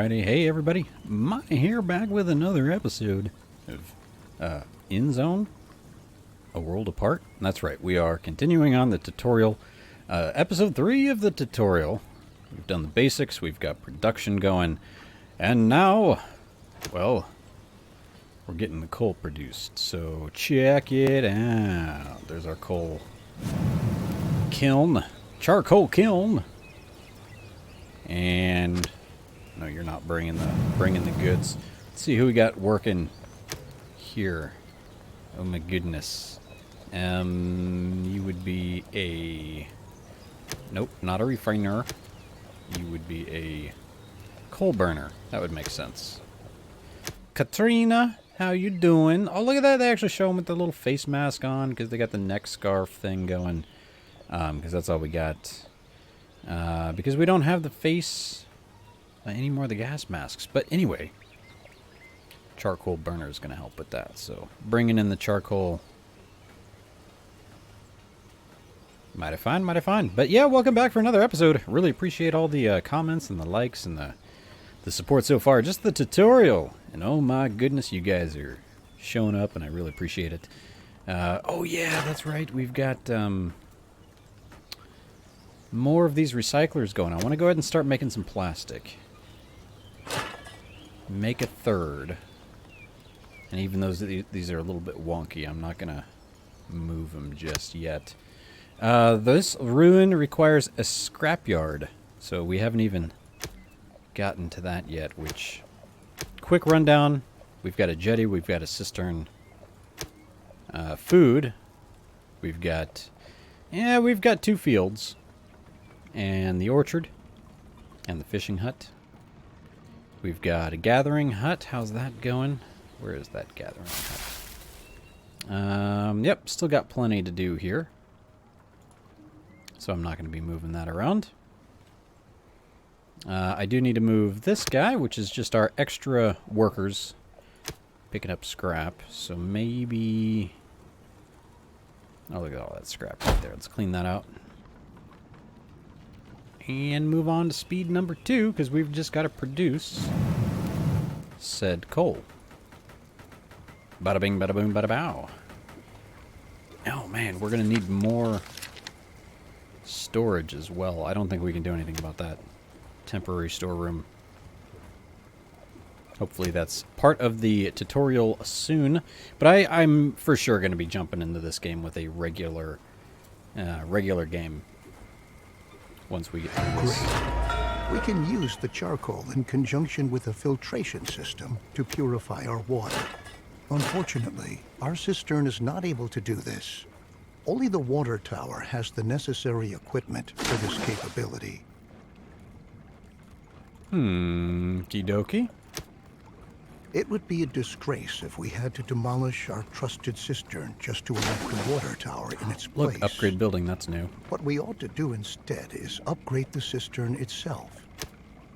Alrighty, hey everybody, Monte here, back with another episode of EndZone, A World Apart. That's right, we are continuing on the tutorial, episode 3 of the tutorial. We've done the basics, we've got production going, and now, well, we're getting the coal produced, so check it out. There's our coal kiln, charcoal kiln, and no, you're not bringing the goods. Let's see who we got working here. Oh my goodness. You would be a... Nope, not a refiner. You would be a coal burner. That would make sense. Katrina, how you doing? Oh, look at that. They actually show them with the little face mask on because they got the neck scarf thing going. Because that's all we got. Because we don't have the face... any more of the gas masks. But anyway, charcoal burner is going to help with that. So bringing in the charcoal. Mighty fine, mighty fine. But yeah, welcome back for another episode. Really appreciate all the comments and the likes and the support so far. Just the tutorial. And oh my goodness, you guys are showing up and I really appreciate it. Oh yeah, that's right. We've got more of these recyclers going. I want to go ahead and start making some plastic. Make a third. And even though these are a little bit wonky, I'm not going to move them just yet. This ruin requires a scrapyard. So we haven't even gotten to that yet, which... Quick rundown. We've got a jetty, we've got a cistern. Food. We've got... Yeah, we've got 2 fields. And the orchard. And the fishing hut. We've got a gathering hut. How's that going? Where is that gathering hut? Yep, still got plenty to do here. So I'm not going to be moving that around. I do need to move this guy, which is just our extra workers picking up scrap. So maybe... Oh, look at all that scrap right there. Let's clean that out. And move on to speed number 2, because we've just got to produce said coal. Bada bing, bada boom, bada bow. Oh man, we're going to need more storage as well. I don't think we can do anything about that. Temporary storeroom. Hopefully that's part of the tutorial soon. But I'm for sure going to be jumping into this game with a regular game. Once we get through this. Great. We can use the charcoal in conjunction with a filtration system to purify our water. Unfortunately, our cistern is not able to do this. Only the water tower has the necessary equipment for this capability. Kidoki. It would be a disgrace if we had to demolish our trusted cistern just to erect the water tower in its place. Look, upgrade building, that's new. What we ought to do instead is upgrade the cistern itself.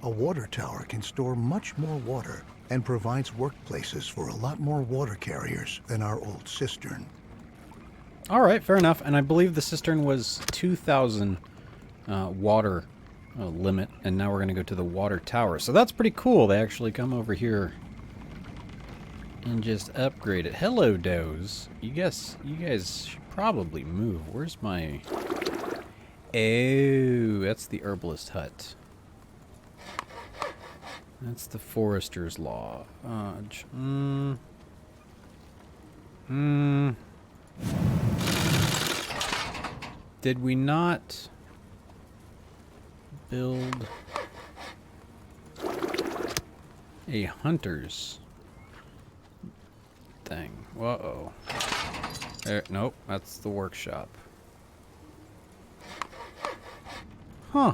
A water tower can store much more water and provides workplaces for a lot more water carriers than our old cistern. All right, fair enough. And I believe the cistern was 2,000 water limit, and now we're going to go to the water tower. So that's pretty cool. They actually come over here and just upgrade it. Hello, does. You guys should probably move. Where's my... Oh, that's the herbalist hut. That's the forester's lodge. Did we not build a hunter's thing? Whoa. There, nope, that's the workshop. Huh.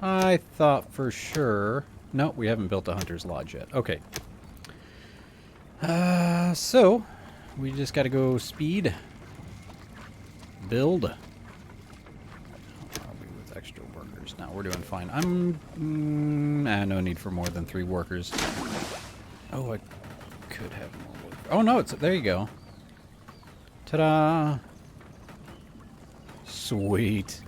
I thought for sure... Nope, we haven't built a hunter's lodge yet. Okay. So, we just gotta go speed. Build. Probably with extra workers. Now we're doing fine. No need for more than 3 workers. Oh, I could have more workers. Oh no, there you go. Ta-da! Sweet.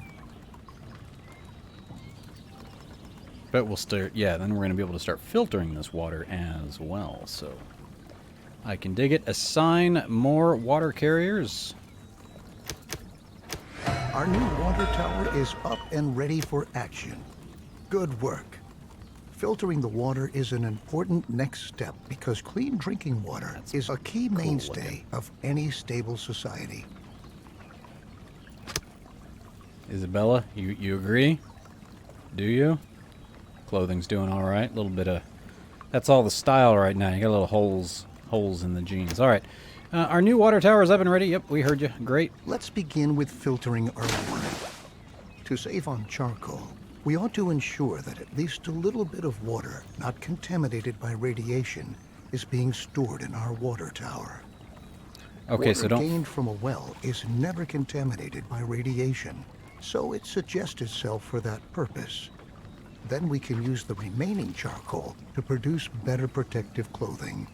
But we'll start, yeah, then we're going to be able to start filtering this water as well. So I can dig it. Assign more water carriers. Our new water tower is up and ready for action. Good work. Filtering the water is an important next step because clean drinking water is a key mainstay of any stable society. Isabella, you agree? Do you? Clothing's doing all right. A little bit of... That's all the style right now. You got little holes in the jeans. All right. Our new water tower is up and ready. Yep, we heard you. Great. Let's begin with filtering our water. To save on charcoal, we ought to ensure that at least a little bit of water not contaminated by radiation is being stored in our water tower. Okay, Water so don't... gained from a well is never contaminated by radiation, so it suggests itself for that purpose. Then we can use the remaining charcoal to produce better protective clothing.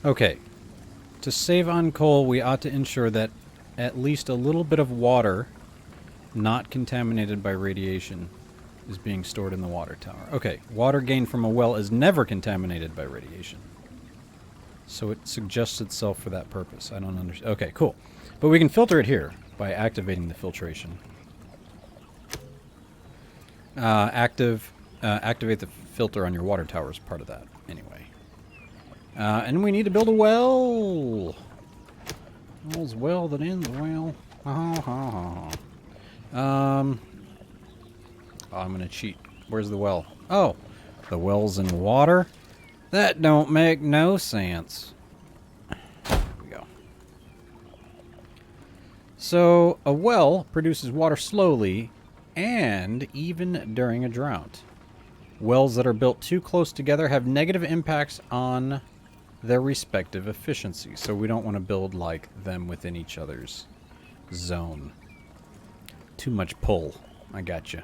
Okay. To save on coal, we ought to ensure that at least a little bit of water not contaminated by radiation is being stored in the water tower. Okay, water gained from a well is never contaminated by radiation. So it suggests itself for that purpose. I don't understand. Okay, cool. But we can filter it here by activating the filtration. Activate the filter on your water tower is part of that, anyway. And we need to build a well. All's well that ends well. I'm gonna cheat. Where's the well? Oh, the well's in water? That don't make no sense. There we go. So, a well produces water slowly and even during a drought. Wells that are built too close together have negative impacts on their respective efficiency. So we don't want to build like them within each other's zone. Too much pull. I gotcha.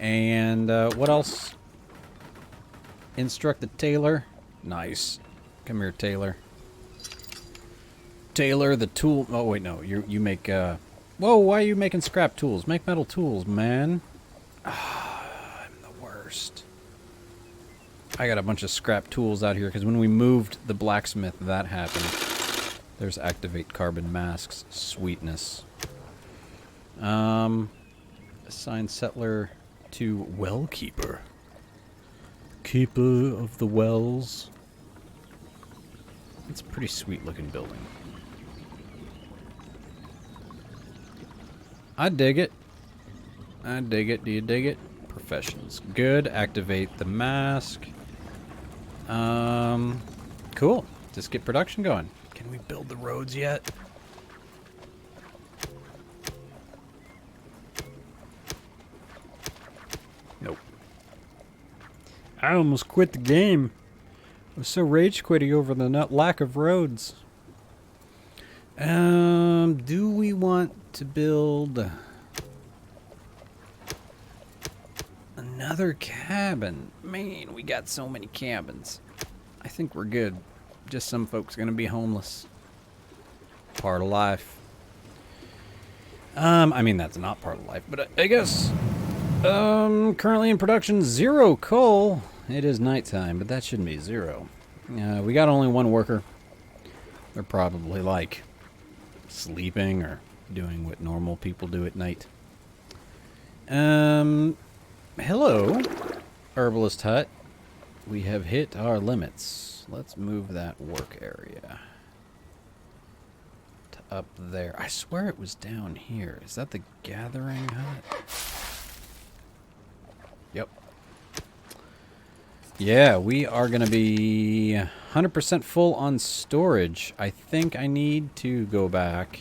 And what else? Instruct the tailor. Nice. Come here, tailor. Tailor the tool. Oh wait, no. You make. Whoa! Why are you making scrap tools? Make metal tools, man. I'm the worst. I got a bunch of scrap tools out here because when we moved the blacksmith, that happened. There's activate carbon masks. Sweetness. Assign settler to well keeper. Keeper of the wells. It's a pretty sweet looking building. I dig it. I dig it. Do you dig it? Professions. Good. Activate the mask. Cool. Just get production going. Can we build the roads yet? Nope. I almost quit the game. I was so rage quitting over the lack of roads. Do we want to build another cabin? Man, we got so many cabins. I think we're good. Just some folks gonna be homeless. Part of life. I mean, that's not part of life, but I guess. Currently in production, 0 coal. It is nighttime, but that shouldn't be 0. We got only 1 worker. They're probably like sleeping or doing what normal people do at night. Hello, Herbalist Hut. We have hit our limits. Let's move that work area to up there. I swear it was down here. Is that the gathering hut? Yep. Yeah, we are going to be 100% full on storage. I think I need to go back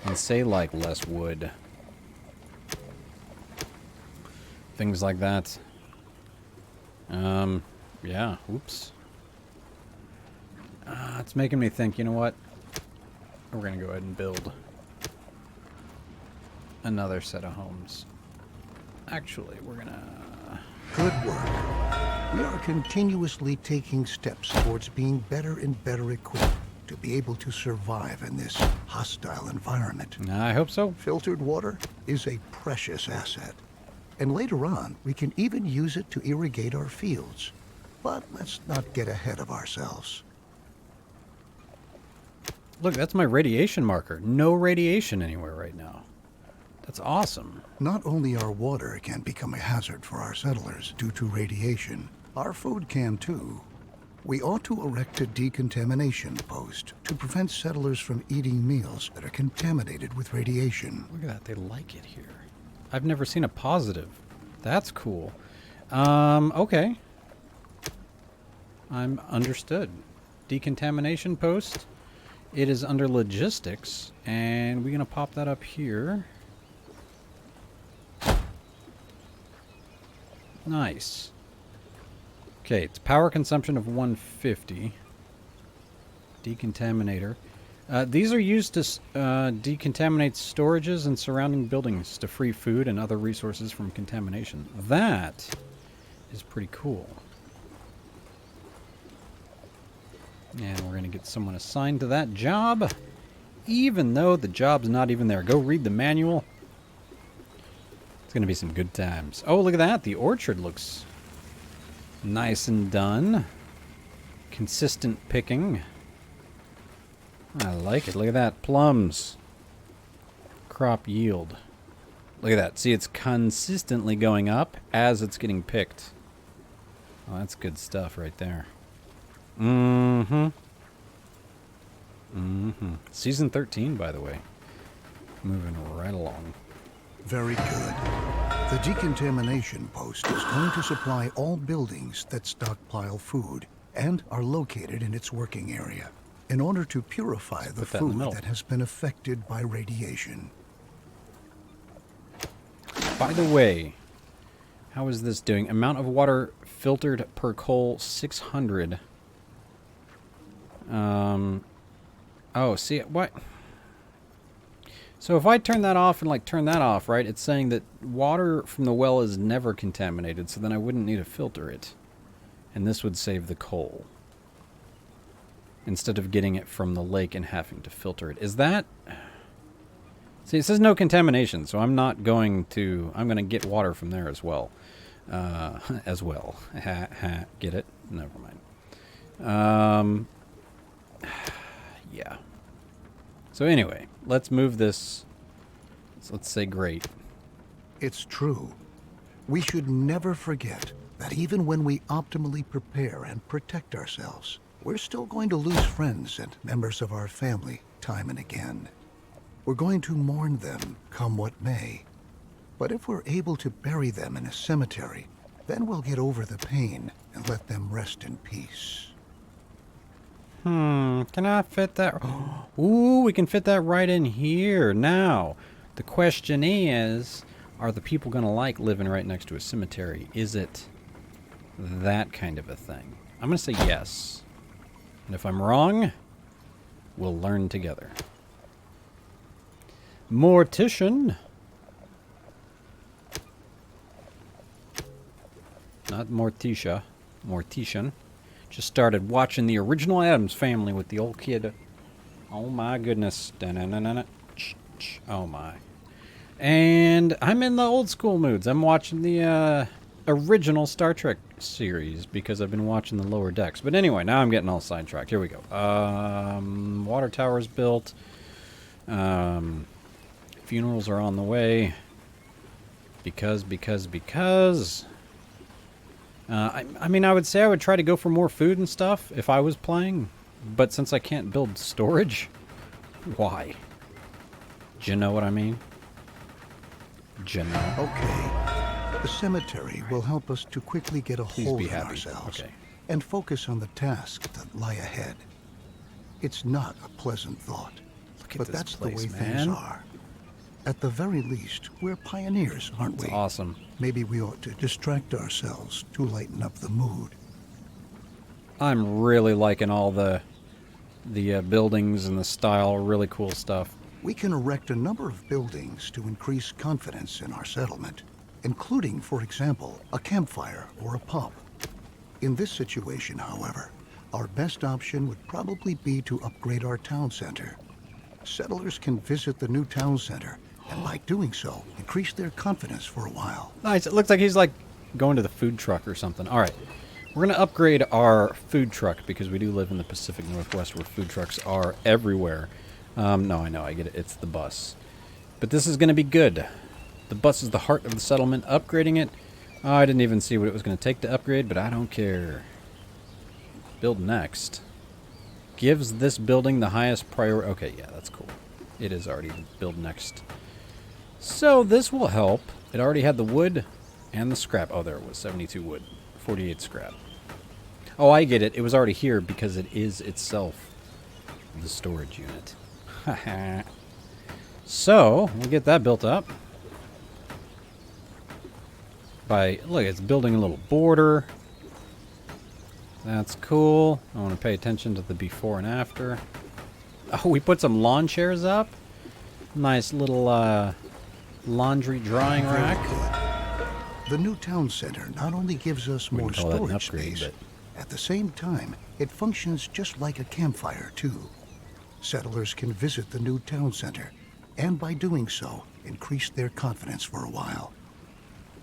and say, like, less wood. Things like that. Yeah, oops. It's making me think, you know what? We're going to go ahead and build another set of homes. Actually, we're going to... Good work. We are continuously taking steps towards being better and better equipped to be able to survive in this hostile environment. I hope so. Filtered water is a precious asset. And later on, we can even use it to irrigate our fields. But let's not get ahead of ourselves. Look, that's my radiation marker. No radiation anywhere right now. That's awesome. Not only our water can become a hazard for our settlers due to radiation, our food can too. We ought to erect a decontamination post to prevent settlers from eating meals that are contaminated with radiation. Look at that. They like it here. I've never seen a positive. That's cool. Okay. I'm understood. Decontamination post. It is under logistics, and we're going to pop that up here. Nice. Okay, it's power consumption of 150. Decontaminator. These are used to decontaminate storages and surrounding buildings to free food and other resources from contamination. That is pretty cool. And we're going to get someone assigned to that job, even though the job's not even there. Go read the manual. It's going to be some good times. Oh, look at that. The orchard looks nice and done. Consistent picking. I like it. Look at that. Plums. Crop yield. Look at that. See, it's consistently going up as it's getting picked. Oh, that's good stuff right there. Mm-hmm. Mm-hmm. Season 13, by the way. Moving right along. Very good. The decontamination post is going to supply all buildings that stockpile food and are located in its working area in order to purify the food that has been affected by radiation. By the way, how is this doing? Amount of water filtered per coal, 600. Oh, see, what? So if I turn that off and, like, turn that off, right, it's saying that water from the well is never contaminated, so then I wouldn't need to filter it. And this would save the coal. Instead of getting it from the lake and having to filter it. Is that... See, it says no contamination, so I'm not going to... I'm going to get water from there as well. Get it? Never mind. Yeah. So anyway, let's move this. So let's say great. It's true. We should never forget that even when we optimally prepare and protect ourselves, we're still going to lose friends and members of our family time and again. We're going to mourn them, come what may. But if we're able to bury them in a cemetery, then we'll get over the pain and let them rest in peace. Can I fit that? Ooh, we can fit that right in here. Now, the question is, are the people going to like living right next to a cemetery? Is it that kind of a thing? I'm going to say yes. And if I'm wrong, we'll learn together. Mortician. Not Morticia. Mortician. Just started watching the original Addams Family with the old kid. Oh my goodness. Oh my. And I'm in the old school moods. I'm watching the original Star Trek series because I've been watching the Lower Decks. But anyway, now I'm getting all sidetracked. Here we go. Water towers built. Funerals are on the way. Because. I mean, I would say I would try to go for more food and stuff if I was playing. But since I can't build storage, why? Do you know what I mean? Do you know? Okay. The cemetery will help us to quickly get a hold on ourselves and focus on the tasks that lie ahead. It's not a pleasant thought, but that's the way things are. At the very least, we're pioneers, aren't we? It's awesome. Maybe we ought to distract ourselves to lighten up the mood. I'm really liking all the buildings and the style. Really cool stuff. We can erect a number of buildings to increase confidence in our settlement, including, for example, a campfire or a pub. In this situation, however, our best option would probably be to upgrade our town center. Settlers can visit the new town center and by doing so, increase their confidence for a while. Nice. It looks like he's like going to the food truck or something. All right. We're going to upgrade our food truck because we do live in the Pacific Northwest where food trucks are everywhere. No, I know. I get it. It's the bus. But this is going to be good. The bus is the heart of the settlement. Upgrading it. Oh, I didn't even see what it was going to take to upgrade, but I don't care. Build next. Gives this building the highest priority. Okay, yeah, that's cool. It is already build next. So this will help. It already had the wood and the scrap. Oh, there it was. 72 wood. 48 scrap. Oh, I get it. It was already here because it is itself the storage unit. So, we'll get that built up. Look, it's building a little border. That's cool. I want to pay attention to the before and after. Oh, we put some lawn chairs up. Nice little laundry drying rack. The new town center not only gives us more storage space, at the same time, it functions just like a campfire, too. Settlers can visit the new town center, and by doing so, increase their confidence for a while.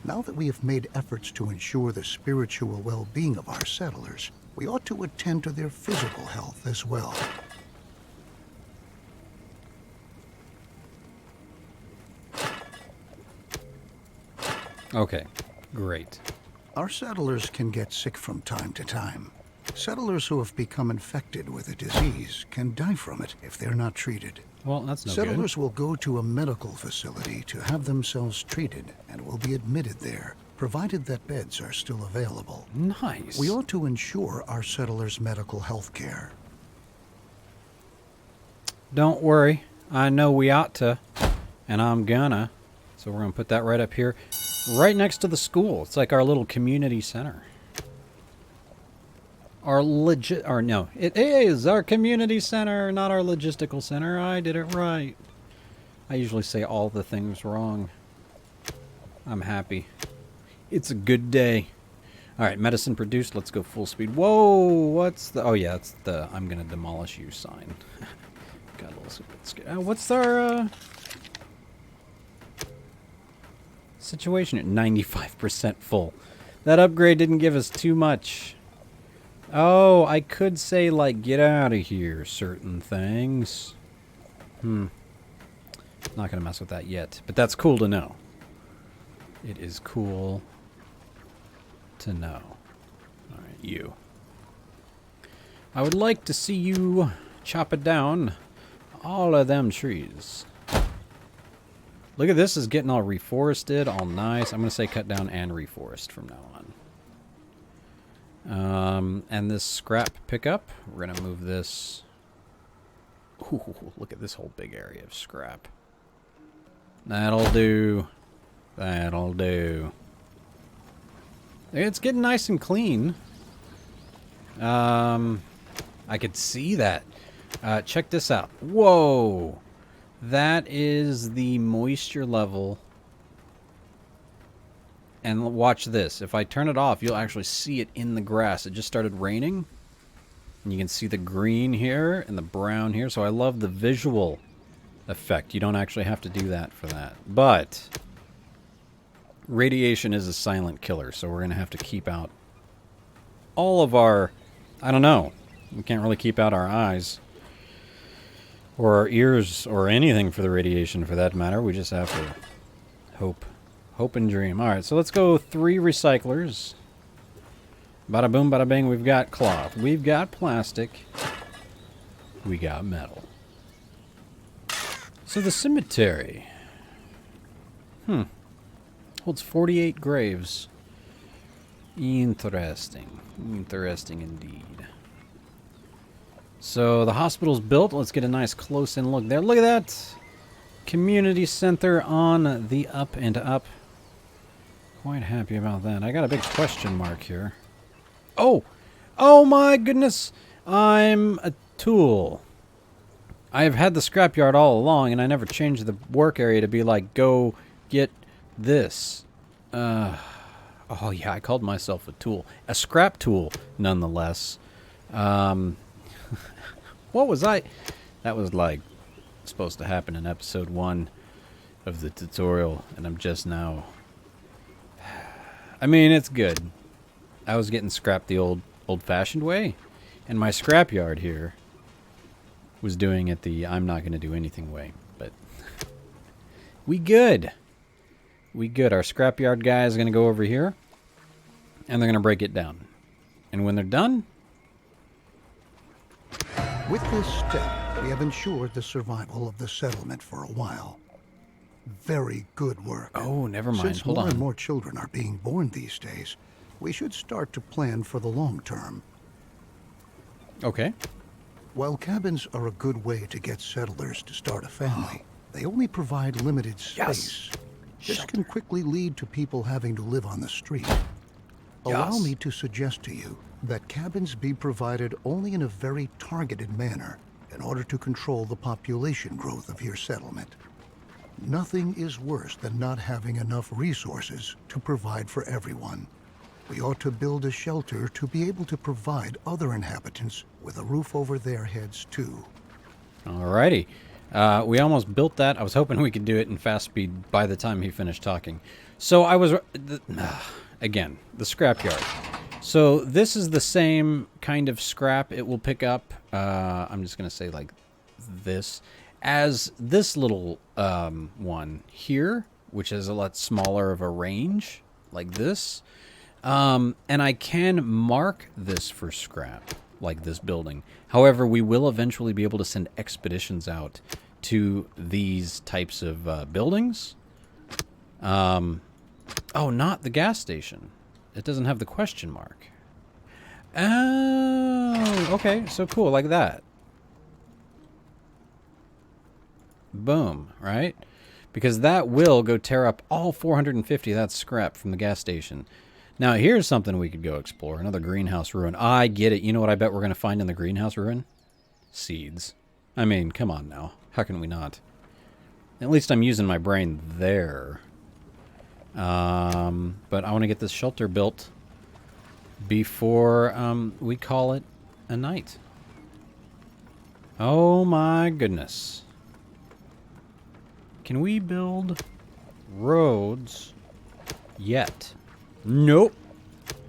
Now that we have made efforts to ensure the spiritual well-being of our settlers, we ought to attend to their physical health as well. Okay, great. Our settlers can get sick from time to time. Settlers who have become infected with a disease can die from it if they're not treated. Well, that's no Settlers will go to a medical facility to have themselves treated and will be admitted there, provided that beds are still available. Nice. We ought to ensure our settlers' medical health care. Don't worry. I know we ought to, and I'm gonna. So we're gonna put that right up here, right next to the school. It's like our little community center. It is our community center, not our logistical center. I did it right. I usually say all the things wrong. I'm happy. It's a good day. All right, medicine produced. Let's go full speed. Whoa, what's the... Oh, yeah, it's the I'm going to demolish you sign. Got a little bit scared. What's our situation at 95% full? That upgrade didn't give us too much. Oh, I could say, like, get out of here, certain things. Not going to mess with that yet. But that's cool to know. It is cool to know. Alright, you. I would like to see you chop it down. All of them trees. Look at this, is getting all reforested, all nice. I'm going to say cut down and reforest from now on. And this scrap pickup, we're going to move this. Ooh, look at this whole big area of scrap. That'll do. That'll do. It's getting nice and clean. I could see that. Check this out. Whoa. That is the moisture level. And watch this. If I turn it off, you'll actually see it in the grass. It just started raining. And you can see the green here and the brown here. So I love the visual effect. You don't actually have to do that for that. But radiation is a silent killer. So we're going to have to keep out all of our... I don't know. We can't really keep out our eyes. Or our ears. Or anything for the radiation for that matter. We just have to hope. Hope and dream. Alright, so let's go 3 recyclers. Bada boom, bada bing. We've got cloth. We've got plastic. We got metal. So the cemetery. Holds 48 graves. Interesting. Interesting indeed. So the hospital's built. Let's get a nice close-in look there. Look at that. Community center on the up and up. Quite happy about that. I got a big question mark here. Oh! Oh my goodness! I'm a tool. I have had the scrapyard all along, and I never changed the work area to be like, go get this. Oh yeah, I called myself a tool. A scrap tool, nonetheless. What was I? That was like supposed to happen in episode 1. of the tutorial, and I'm just now... I mean, it's good. I was getting scrapped the old-fashioned way, and my scrapyard here was doing it the I'm not going to do anything way. But we good. We good. Our scrapyard guy is going to go over here, and they're going to break it down. And when they're done... With this step, we have ensured the survival of the settlement for a while. Very good work. Oh, never mind. Since Hold more on. and more children are being born these days, we should start to plan for the long term. Okay. While cabins are a good way to get settlers to start a family, they only provide limited space. This Shelter. can quickly lead to people having to live on the street. Allow Yes. me to suggest to you that cabins be provided only in a very targeted manner in order to control the population growth of your settlement. Nothing is worse than not having enough resources to provide for everyone. We ought to build a shelter to be able to provide other inhabitants with a roof over their heads too. Alrighty. We almost built that. I was hoping we could do it in fast speed by the time he finished talking. So I was... again, the scrapyard. So this is the same kind of scrap it will pick up. I'm just going to say like this. As this little one here, which is a lot smaller of a range, like this. And I can mark this for scrap, like this building. However, we will eventually be able to send expeditions out to these types of buildings. Oh, not the gas station. It doesn't have the question mark. Oh, okay. So cool, like that. Boom, right? Because that will go tear up all 450 of that scrap from the gas station. Now, here's something we could go explore. Another greenhouse ruin. I get it. You know what I bet we're going to find in the greenhouse ruin? Seeds. I mean, come on now. How can we not? At least I'm using my brain there. But I want to get this shelter built before we call it a night. Oh my goodness. Can we build roads yet? Nope.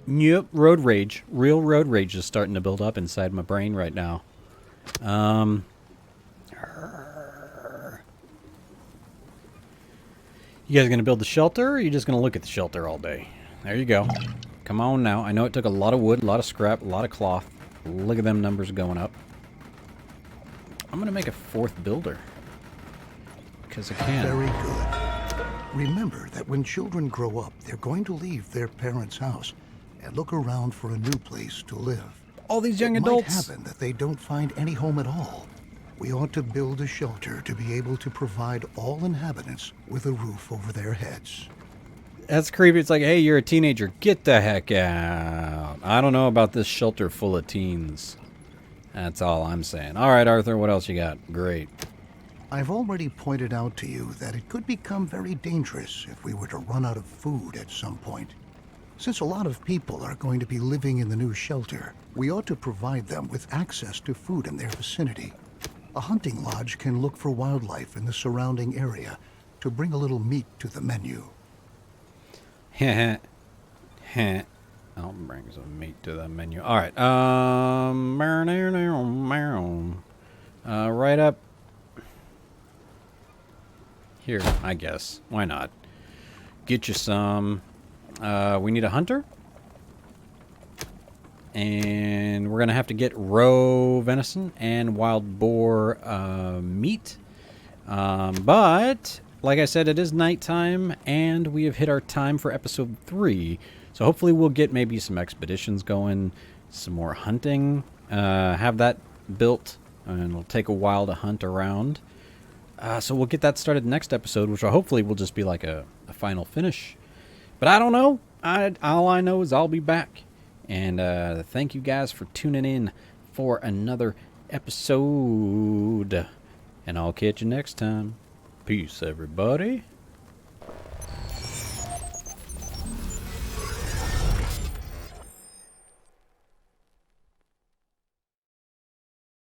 Nope. Road rage. Real road rage is starting to build up inside my brain right now. You guys gonna build the shelter, or are you just gonna look at the shelter all day? There you go. Come on now. I know it took a lot of wood, a lot of scrap, a lot of cloth. Look at them numbers going up. I'm gonna make a fourth builder. Because I can. Very good. Remember that when children grow up, they're going to leave their parents' house and look around for a new place to live. All these young It adults. might happen that they don't find any home at all. We ought to build a shelter to be able to provide all inhabitants with a roof over their heads. That's creepy. It's like, hey, you're a teenager. Get the heck out. I don't know about this shelter full of teens. That's all I'm saying. All right, Arthur, what else you got? Great. I've already pointed out to you that it could become very dangerous if we were to run out of food at some point. Since a lot of people are going to be living in the new shelter, we ought to provide them with access to food in their vicinity. A hunting lodge can look for wildlife in the surrounding area to bring a little meat to the menu. Heh heh. I'll bring some meat to the menu. All right. Right up here, I guess. Why not? Get you some. We need a hunter. And we're going to have to get roe venison and wild boar meat. But, like I said, it is nighttime, and we have hit our time for episode 3. So hopefully we'll get maybe some expeditions going, some more hunting, have that built, and it'll take a while to hunt around. So we'll get that started next episode, which hopefully will just be like a final finish. But I don't know. All I know is I'll be back. And thank you guys for tuning in for another episode. And I'll catch you next time. Peace, everybody.